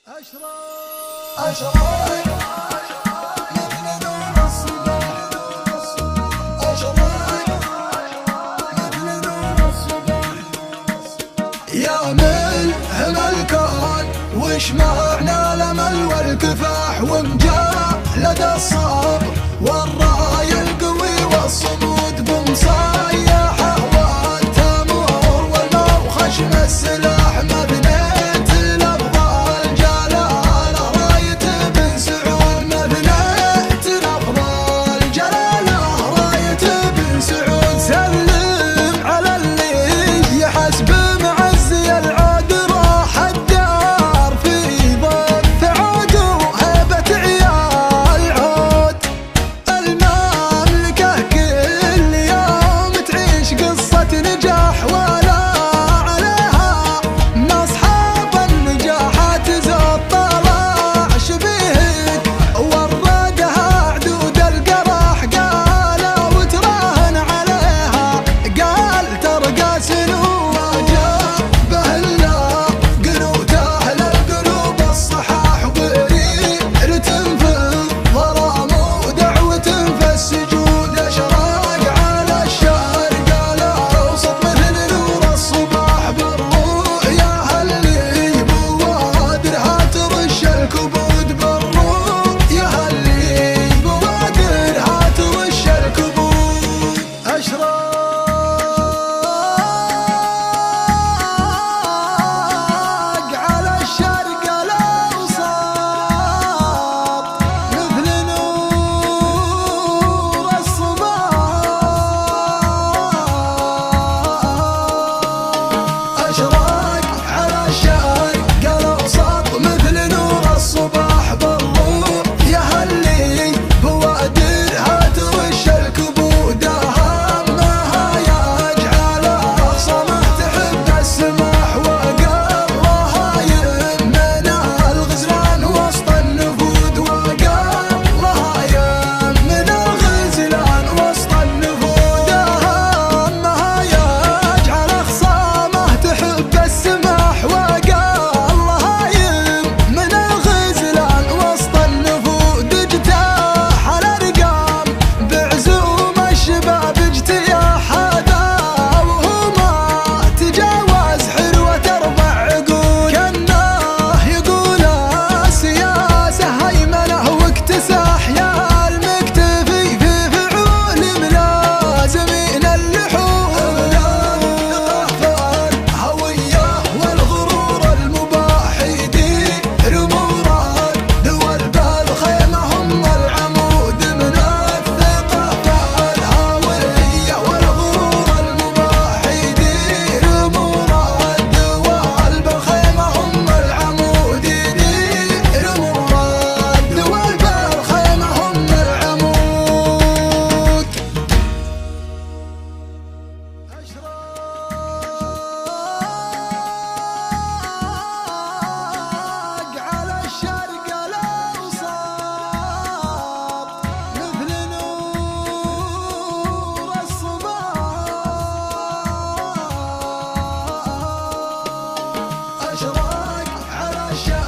أشرق مثل نور الصباح، أشرق مثل نور الصباح. يا ملهم الكون وش معنى الأمل والكفاح، ومجالد الصبر والراي القوي والصمود، بمصايحه والتمور والموخش السلاح، مبنيت الأفضل جلاله راية بن سعود، مبنيت الأفضل جلاله راية بن سعود. سلم على اللي يحسب معزي العود، راح الدار في ضف عود وهبة عيال عود. المملكة كل يوم تعيش قصة نجاح، ولا عليها مصحاب النجاحات زود طلع شبيهك وردها عدود القرح، قالوا وتراهن عليها قال ترقى سنون، جابه الله قنوت أهل القلوب الصحاح، وريرة في الظلام ودعوة في السجود. أشراق على الشرق الأوسط مثل نور الصباح، بالرؤيا اللي بوادرها ترش الكبود، بالرؤيا اللي بوادرها ترش الكبود. أشراق على الشرق الأوسط مثل نور الصباح، أشراق على الشرق الأوسط مثل نور الصباح، بالرؤيا اللي بوادرها ترش الكبود. أهمها يجعل أخصامه تحب السماح، وقبلها يمنع الغزلان وسط النفود، وقبلها يمنع الغزلان وسط النفود. أهمها يجعل أخصامه تحب السماح، وقبلها يمنع الغزلان وسط النفود. اجتاح الأرقام بعزوم الشباب، اجتياح هذا وهو ما تجاوز حلوة 4 عقود، كأنه يقول السياسة هيمنة واكتساح، يا المكتفي في فعول ملازمين اللحود. الهوية والغرور المباح يدير مراد والبالخيمة هم العمود، من الثقافة الهوية والغرور المباح يدير مراد والبالخيمة هم العمود، يدير مراد والبالخيمة هم العمود. أشراق على الشرق الأوسط مثل نور الصباح، أشراق على الشرق